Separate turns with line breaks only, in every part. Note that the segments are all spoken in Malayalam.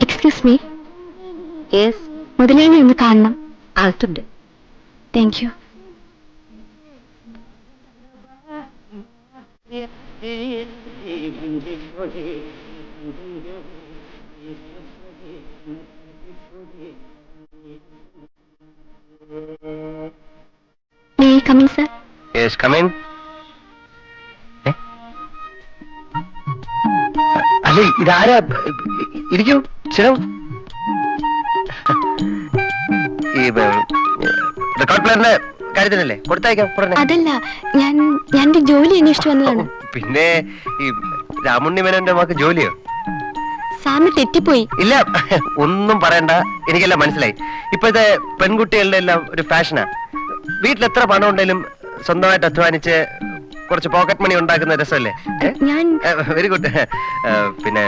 Excuse me. യെസ്. മുതലാളി ഒന്ന് കാണണം. അകത്തുണ്ട്. Thank you. May I come in, sir?
Yes, come in. അല്ലേ ഇതാരാ? ഇരിക്കൂ, ചിരം. ഈ റെക്കോർഡ് പ്ലെയറിന്റെ കാര്യത്തിനല്ലേ കൊടുത്തയക്കാം?
അതല്ല, ഞാൻ ജോലി അന്വേഷിച്ചു വന്നതാണ്.
പിന്നെ ഈ രാമുണ്ണി മേനോന്റെ മകൾക്ക് ജോലിയോ?
സാറിന് തെറ്റിപ്പോയി.
ഇല്ല, ഒന്നും പറയണ്ട, എനിക്കെല്ലാം മനസ്സിലായി. ഇപ്പോഴത്തെ പെൺകുട്ടികളുടെ എല്ലാം ഒരു ഫാഷനാ. വീട്ടിൽ എത്ര പണം ഉണ്ടെങ്കിലും സ്വന്തമായിട്ട് അധ്വാനിച്ച് കുറച്ച് പോക്കറ്റ് മണി ഉണ്ടാക്കുന്ന രസമല്ലേ? Very good. പിന്നെ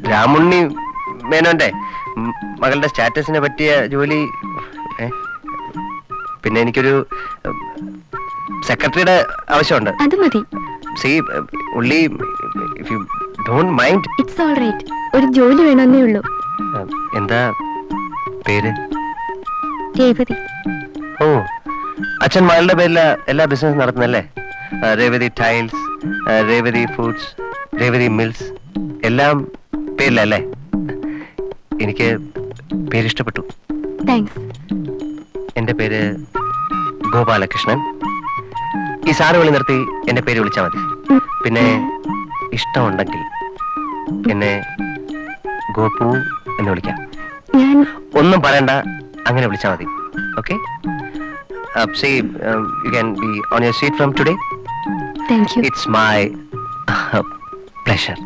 രാമുണ്ണി മേനോന്റെ മകളുടെ സ്റ്റാറ്റസിനെ പറ്റിയ ജോലി. പിന്നെ എനിക്കൊരു സെക്രട്ടറിയുടെ ആവശ്യമുണ്ട്.
അത് മതി.
See, only if you don't mind.
It's all right. ഒരു ജോലി വേണമെന്നേ ഉള്ളൂ.
എന്താ പേര്?
രേവതി.
ഓ, അച്ഛൻ മകളുടെ പേരില എല്ലാ ബിസിനസ് നടത്തുന്നല്ലേ? Revathi tiles, Revathi foods, Revathi mills, എല്ലാം പേരിലല്ലേ? എനിക്ക് പേരിഷ്ടപ്പെട്ടു.
താങ്ക്സ്.
എന്റെ പേര് ഗോപാലകൃഷ്ണൻ. ഈ സാറ് വിളി നിർത്തി എന്റെ പേര് വിളിച്ചാൽ മതി. പിന്നെ ഇഷ്ടമുണ്ടെങ്കിൽ എന്നെ ഗോപു എന്ന് വിളിക്കാം. ഒന്നും പറയണ്ട, അങ്ങനെ വിളിച്ചാൽ മതി. Okay? See, you can be on your seat from today.
Thank you.
It's my pleasure.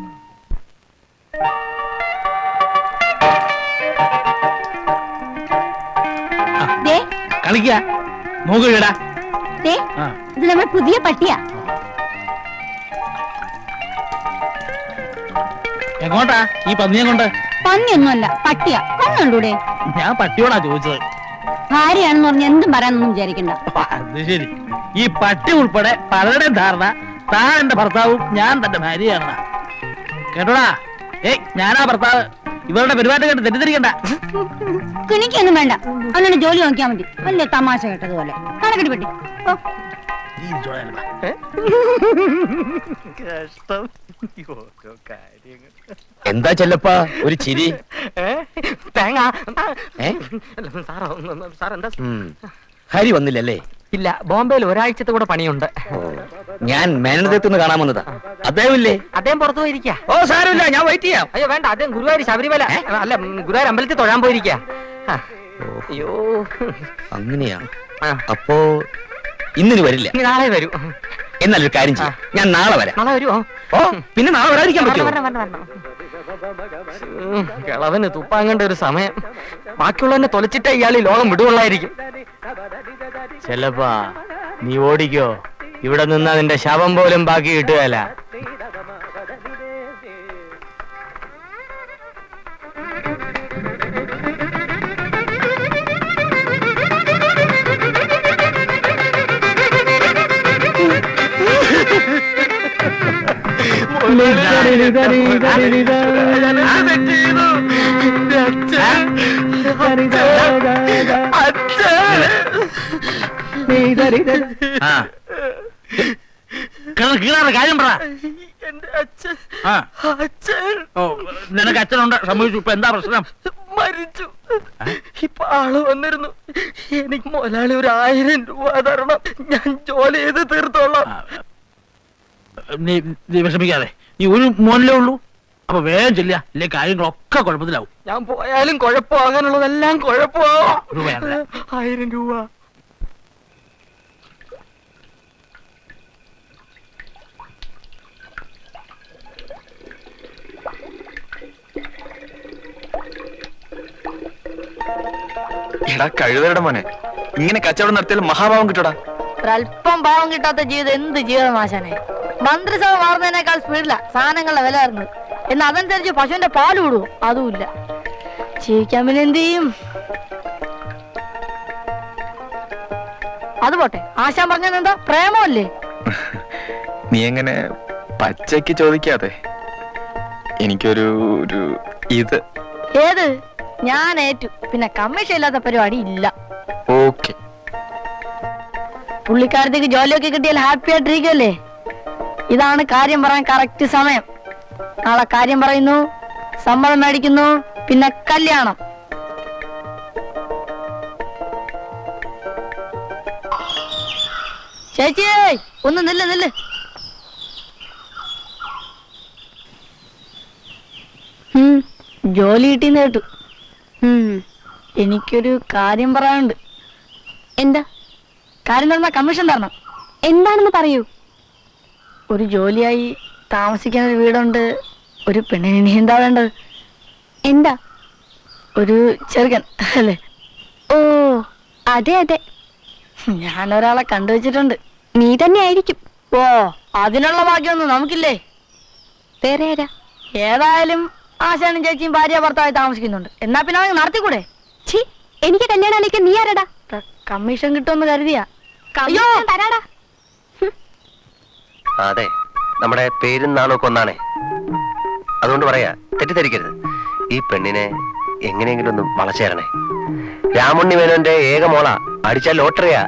കളിക്ക നോക്കിടാ.
ഇത് നമ്മുടെ പുതിയ പട്ടിയാ.
എങ്ങോട്ടാ ഈ പന്നിയെ കൊണ്ട്?
പന്നിയൊന്നുമല്ല, പട്ടിയാ. കണ്ണുണ്ടൂടെ?
ഞാൻ പട്ടിയോടാ ചോദിച്ചത്.
ഭാര്യയാണെന്ന് പറഞ്ഞ എന്തും പറയാനൊന്നും വിചാരിക്കണ്ട.
അത് ശരി. ഈ പട്ടി ഉൾപ്പെടെ പലരുടെയും ധാരണ താൻ എന്റെ ഭർത്താവും ഞാൻ തന്റെ ഭാര്യയാണ്. കേട്ടോടാ, ഞാനാ ഭർത്താവ്. ഇവരുടെ പെരുമാറ്റം കേട്ട് തെറ്റിദ്ധരിക്കണ്ട.
എനിക്കൊന്നും വേണ്ട, അവനെ ജോലി നോക്കിയാൽ മതി. വലിയ തമാശ കേട്ടതുപോലെ. കണക്കെട്ടി പറ്റി.
എന്താ ചെല്ലപ്പാ ഒരു ചിരി? ഹരി വന്നില്ലല്ലേ?
ഇല്ല, ബോംബെയിൽ ഒരാഴ്ചത്തെ കൂടെ പണിയുണ്ട്.
ഞാൻ മേനോദയത്തുനിന്ന് കാണാൻ വന്നതാ. അദ്ദേഹമില്ലേ?
അദ്ദേഹം പുറത്തു പോയിരിക്കാ.
ഓ സാരമില്ല, ഞാൻ വെയിറ്റ് ചെയ്യാം.
അയ്യോ വേണ്ട, അദ്ദേഹം ഗുരുവായൂർ ശബരിമല അല്ല ഗുരുവായൂർ അമ്പലത്തിൽ തൊഴാൻ പോയിരിക്കാ. അയ്യോ,
അങ്ങനെയാ? അപ്പോ ഇന്നിന് വരില്ല?
നാളെ വരൂ.
എന്നാലൊരു കാര്യം ചെയ്യാം, ഞാൻ നാളെ വരാം.
നാളെ വരുമോ?
ഓ, പിന്നെ നാളെ വരാതിരിക്കാൻ പറ്റുമോ?
കിളവന് തുപ്പാങ്ങേണ്ട ഒരു സമയം. ബാക്കിയുള്ളവനെ തൊലച്ചിട്ടേ ഇയാൾ ഈ ലോകം വിടുകൊള്ളായിരിക്കും. ചെല്ലപ്പാ, നീ ഓടിക്കോ. ഇവിടെ നിന്നാ നിന്റെ ശവം പോലും ബാക്കി കിട്ടുകയല്ല.
കാര്യം പറ. നിനക്ക് അച്ഛനുണ്ട്, സംഭവിച്ചു. ഇപ്പൊ എന്താ പ്രശ്നം?
മരിച്ചു. ഇപ്പൊ ആള് വന്നിരുന്നു. എനിക്ക് മുതലാളി 1000 രൂപ തരണം. ഞാൻ ജോലി ചെയ്ത് തീർത്തോളാം.
നീ വിഷമിക്കാതെ. നീ ഒരു മോനിലേ ഉള്ളൂ. അപ്പൊ വേഗം ചെല്ലുക, ഇല്ലേ കാര്യങ്ങളൊക്കെ കുഴപ്പത്തിലാവും.
ഞാൻ പോയാലും കുഴപ്പമോ, അങ്ങനെയുള്ളതെല്ലാം കുഴപ്പമോ. 1000 രൂപ.
എടാ കഴുതയുടെ മോനെ, ഇങ്ങനെ കച്ചവടം നടത്തിയാൽ മഹാഭാവം കിട്ടൂടാ.
ഒരല്പം ഭാവം കിട്ടാത്ത ജീവിതം എന്ത് ജീവിതമാശാനെ. മന്ത്രിസഭ മാറുന്നതിനേക്കാൾ സ്പീഡില സാധനങ്ങളുടെ വില വരുന്നത്. എന്നാൽ അതനുസരിച്ച് പശുവിന്റെ പാല് വിടുവോ? അതുമില്ല. ജീവിക്കാൻ പിന്നെ എന്ത് ചെയ്യും? അത് പോട്ടെ, ആശാൻ പറഞ്ഞത് എന്താ? പ്രേമല്ലേ?
നീ എങ്ങനെ
പച്ചയ്ക്ക് ചോദിക്കാതെ എനിക്കൊരു ഇത്.
ഏത്? ഞാൻ ഏറ്റു. പിന്നെ കമ്മീഷൻ ഇല്ലാത്ത പരിപാടി ഇല്ല.
ഓക്കെ.
പുള്ളിക്കാരത്തേക്ക് ജോലിയൊക്കെ കിട്ടിയാൽ ഹാപ്പി ആയിട്ടിരിക്കുമല്ലേ? ഇതാണ് കാര്യം പറയാൻ കറക്റ്റ് സമയം. നാളെ കാര്യം പറയുന്നു, സമ്മതം മേടിക്കുന്നു, പിന്നെ കല്യാണം. ചേച്ചി ഒന്ന് നില്ല്. ജോലി കിട്ടിന്ന് കേട്ടു. എനിക്കൊരു കാര്യം പറയാനുണ്ട്.
എന്താ
കാര്യം തന്നാ കമ്മീഷൻ തരണം.
എന്താണെന്ന് പറയൂ.
ഒരു ജോലിയായി താമസിക്കാൻ ഒരു വീടുണ്ട്. ഒരു പെണ്ണിന് ഇനി എന്താ വേണ്ടത്?
എന്താ?
ഒരു ചെറുക്കൻ അല്ലേ?
ഓ അതെ അതെ,
ഞാനൊരാളെ കണ്ടുവച്ചിട്ടുണ്ട്.
നീ തന്നെ ആയിരിക്കും.
ഓ അതിനുള്ള ഭാഗ്യമൊന്നും നമുക്കില്ലേ?
വേറെ ആരാ?
ഏതായാലും ആശാനും ചേച്ചിയും ഭാര്യ ഭർത്താവായി താമസിക്കുന്നുണ്ട്. എന്നാ പിന്നെ അവന് നടത്തിക്കൂടെ?
ഛീ, എനിക്ക് കല്യാണം നീ ആരടാ?
കമ്മീഷൻ കിട്ടുമെന്ന് കരുതിയാ.
അയ്യോ തരാടാ.
അതെ, നമ്മുടെ പേരും നാളൊക്കെ ഒന്നാണേ. അതുകൊണ്ട് പറയാ, തെറ്റിദ്ധരിക്കരുത്. ഈ പെണ്ണിനെ എങ്ങനെയെങ്കിലും ഒന്ന് വളച്ചേരണേ. രാമുണ്ണി മേനോന്റെ ഏക മോള, അടിച്ചാൽ ലോട്ടറിയാ.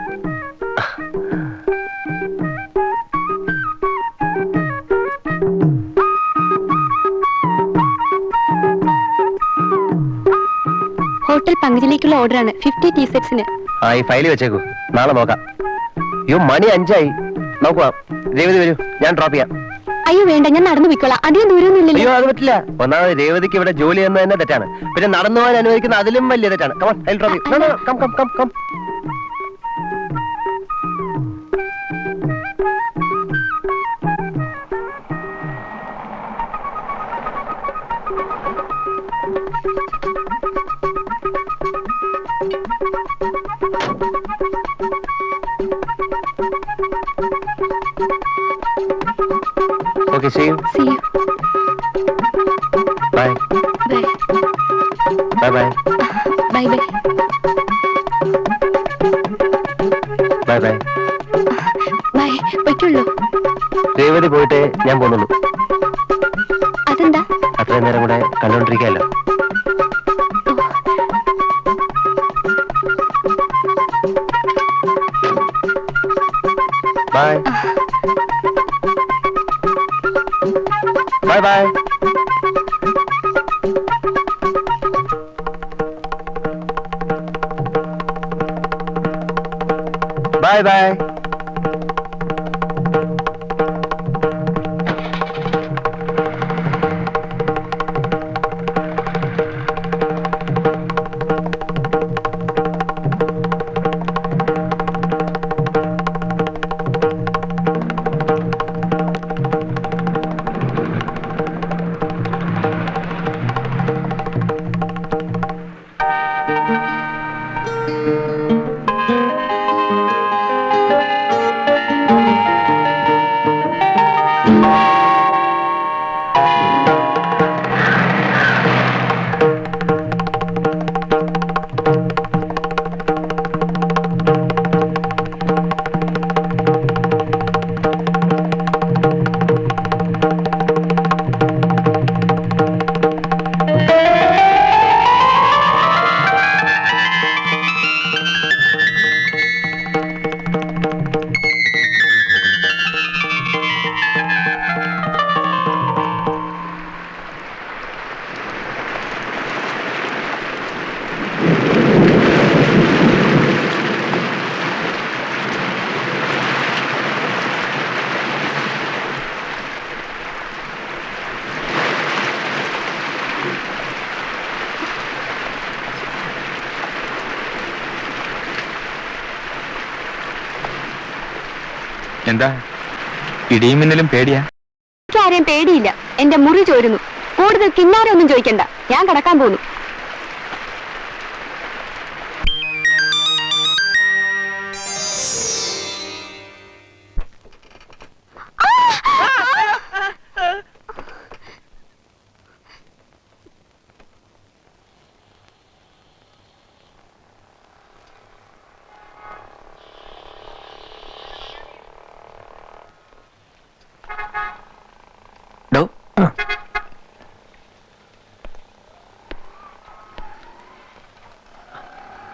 Hotel പങ്കജിലേക്കുള്ള ഓർഡറാണ് 50 tea സെറ്റ്സിന്.
ആ ഈ ഫയല് വെച്ചേക്കൂ, നാളെ നോക്കാം. അയ്യോ മണി 5 ആയി. നോക്കുക. രേവതി വരൂ, ഞാൻ ഡ്രോപ്പ് ചെയ്യാം.
അയ്യോ വേണ്ട, ഞാൻ നടന്നു പോയിക്കോളാം. അധികം ദൂരമൊന്നുമില്ലല്ലോ.
അയ്യോ അത് പറ്റില്ല. ഒന്നാമത് രേവതിക്ക് ഇവിടെ ജോലി എന്ന് തന്നെ തെറ്റാണ്. പിന്നെ നടന്നു പോകാൻ അനുവദിക്കുന്ന അതിലും വലിയ തെറ്റാണ്. Come on, I'll drop you. No, no, no, come. Okay, see you.
See you.
Bye.
Bye.
Bye.
Bye bye.
Bye.
Bye. പറ്റുള്ളൂ.
രേവതി പോയിട്ട് ഞാൻ പോകുന്നുള്ളൂ.
അതെന്താ?
അത്രയും നേരം കൂടെ കണ്ടോണ്ടിരിക്കാമല്ലോ. Bye. Bye. Bye.
എന്താ ഇടിയും മിന്നലും പേടിയാ?
എനിക്ക് ആരെയും പേടിയില്ല. എന്റെ മുറി ചോരുന്നു. കൂടുതൽ കിന്നാരൊന്നും ചോദിക്കണ്ട. ഞാൻ കിടക്കാൻ പോന്നു.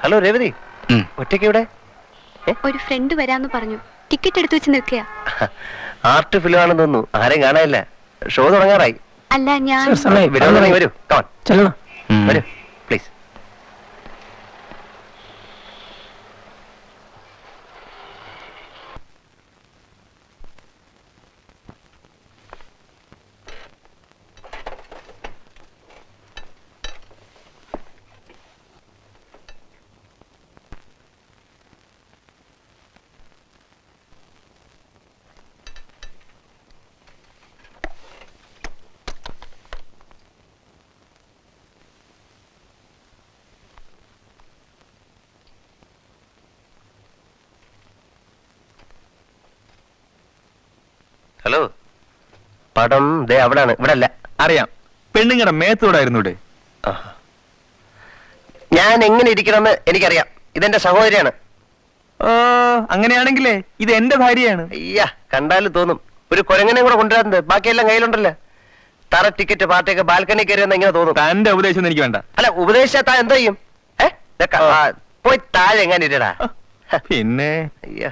ഹലോ രേവതി, ഒറ്റയ്ക്ക് ഇവിടെ?
ഒരു ഫ്രണ്ട് വരാന്ന് പറഞ്ഞു. ടിക്കറ്റ് എടുത്തു വെച്ച് നിൽക്കുക.
ആർട്ട് ഫിലിം ആണെന്ന് തോന്നുന്നു. ആരെയും കാണാനില്ല. ഷോ തുടങ്ങാറായി.
അല്ല ഞാൻ
വരൂ, കമോൺ
ചെല്ലണം.
വരൂ പ്ലീസ്. ഹലോ, പടം ദേ അവിടാണ്, ഇവിടെ അല്ല.
അറിയാം, പെണ്ണുങ്ങളുടെ മേത്തോടായിരുന്നു ഇവിടെ.
ഞാൻ എങ്ങനെ ഇരിക്കണമെന്ന് എനിക്കറിയാം. ഇതെന്റെ സഹോദരിയാണ്.
ഓ, അങ്ങനെയാണെങ്കിലേ ഇത് എന്റെ ഭാര്യയാണ്.
അയ്യാ, കണ്ടാലും തോന്നും. ഒരു കുരങ്ങനെ കൂടെ കൊണ്ടുവരുന്നത്, ബാക്കിയെല്ലാം കയ്യിലുണ്ടല്ലോ. തറ ടിക്കറ്റ് പാർട്ടിയൊക്കെ ബാൽക്കണി കയറിയെന്ന് ഇങ്ങനെ തോന്നും.
തന്റെ ഉപദേശം എനിക്ക് വേണ്ട.
അല്ല, ഉപദേശിച്ചാ താൻ എന്തോ ചെയ്യും? പോയി താഴെ എങ്ങനെ ഇരടാ.
പിന്നെ
അയ്യാ,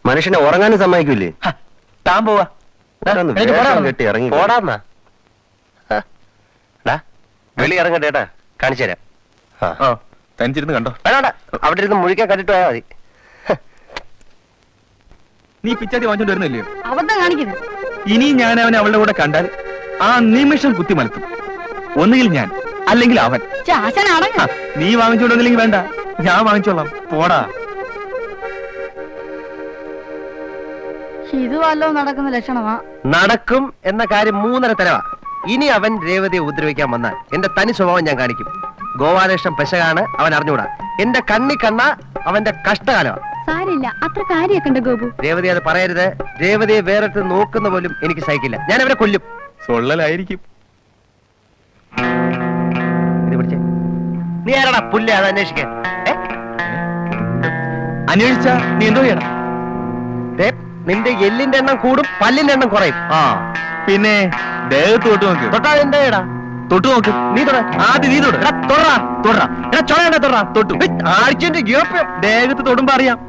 മനുഷ്യനെ ഉറങ്ങാനും സമ്മതിക്കൂലേ?
താൻ പോവാ.
കെട്ടി ഇറങ്ങി പോടാന്നാ. വെളി ഇറങ്ങട്ടെ ഏട്ടാ, കാണിച്ചു തരാം.
തനിച്ചിരുന്ന് കണ്ടോ.
വേണ്ട, അവിടെ ഇരുന്ന് മുഴിക്കാൻ കണ്ടിട്ട് പോയാൽ മതി.
നീ പിച്ചാത്തി വാങ്ങിച്ചോണ്ട് വരുന്നില്ലയോ?
അബദ്ധം കാണിക്കുന്നത്.
ഇനി ഞാൻ അവനെ അവളുടെ കൂടെ കണ്ടാൽ ആ നിമിഷം കുത്തി മലത്തും. ഒന്നുകിൽ ഞാൻ, അല്ലെങ്കിൽ അവൻ.
ആശാൻ അടങ്ങ.
നീ വാങ്ങിച്ചോണ്ടെന്നില്ലെങ്കിൽ വേണ്ട, ഞാൻ വാങ്ങിച്ചോളാം. പോടാ.
ഇത് വല്ലതും നടക്കുന്ന ലക്ഷണമാ.
നടക്കും എന്ന കാര്യം 3.5 തരവാ. ഇനി അവൻ രേവതിയെ ഉപദ്രവിക്കാൻ വന്നാൽ എന്റെ തനി സ്വഭാവം ഞാൻ കാണിക്കും. ഗോപാലകൃഷ്ണൻ പെശകാണ്, അവൻ അറിഞ്ഞൂടാ. എന്റെ കണ്ണി കണ്ണ അവന്റെ കഷ്ടകാലമാണ്.
സാരില്ല, അത്ര കാര്യൊക്കെ ഗോപു.
രേവതി അത് പറയരുത്. രേവതിയെ വേറിട്ട് നോക്കുന്ന പോലും എനിക്ക് സഹിക്കില്ല. ഞാൻ അവരെ കൊല്ലും.
സൊള്ളലായിരിക്കും.
ഇത് പിടിച്ചേ. നീ ആരാടാ പുല്ലേ അത് അന്വേഷിക്കാൻ?
അന്വേഷിച്ച നീ എന്തോ ചെയ്യണം?
നിന്റെ എല്ലിന്റെ എണ്ണം കൂടും, പല്ലിന്റെ എണ്ണം കുറയും.
പിന്നെ ദേഹത്ത് തൊട്ട് നോക്ക്.
തൊട്ടാ എന്താ?
തൊട്ട് നോക്ക്.
നീ തൊട.
ആദ്യം നീ തൊട. തൊട്ടു.
ആഴ്ചന്റെ ഗ്യോപ്പ്
ദേഹത്ത് തൊടുമ്പോ അറിയാം.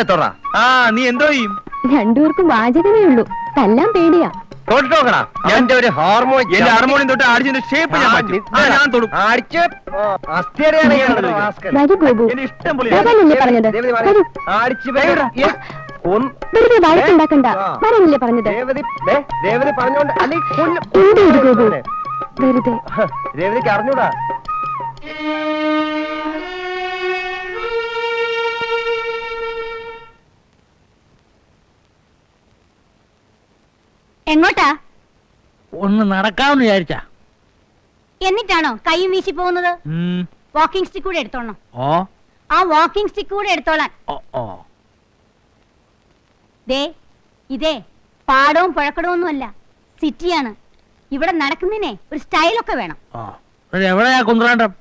തൊറ.
നീ എന്തോ ചെയ്യും?
രണ്ടുപേർക്കും വാചകമേ ഉള്ളൂ, തല്ലാൻ പേടിയാ.
തൊട്ടോക്കടാ. എന്റെ ഒരു ഹാർമോൺ,
എന്റെ ഹാർമോണിയം തൊട്ട് ആടിച്ചതിന്റെ ഷേപ്പ് ഞാൻ തൊടും.
അടിച്ച് അസ്ഥിരയാണ്
വരൂ ഗോപു.
എന്റെ ഇഷ്ടം പോലെ
വരാനല്ലേ പറഞ്ഞത്? വരൂ. വെറുതെ വഴക്കുണ്ടാക്കണ്ട. വരാനല്ലേ പറഞ്ഞത്?
രേവതി പറഞ്ഞോണ്ട്
എന്ത് ചെയ്തു ഗോപു? വെറുതെ.
രേവതിക്ക് അറിഞ്ഞൂടാ.
എങ്ങോട്ടാ?
ഒന്ന് നടക്കാമെന്ന് വിചാരിച്ചാ.
എന്നിട്ടാണോ കൈയും വീശി പോകുന്നത്? വാക്കിംഗ് സ്റ്റിക്ക് കൂടെ എടുത്തോണം.
ഓ
ആ വാക്കിംഗ് സ്റ്റിക്ക് കൂടെ എടുത്തോളാൻ.
ഓ
ദേ, ഇതേ പാടവും പുഴക്കടവും അല്ല, സിറ്റിയാണ്. ഇവിടെ നടക്കുന്നതിനെ ഒരു സ്റ്റൈലൊക്കെ വേണം.
എവിടെയാ കുന്ത്രാണ്ടം?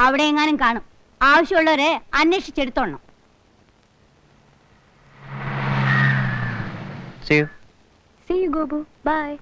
അവിടെ എങ്ങാനും കാണും. ആവശ്യമുള്ളവരെ അന്വേഷിച്ചെടുത്തോണം.
See you.
See you, Gobu. Bye.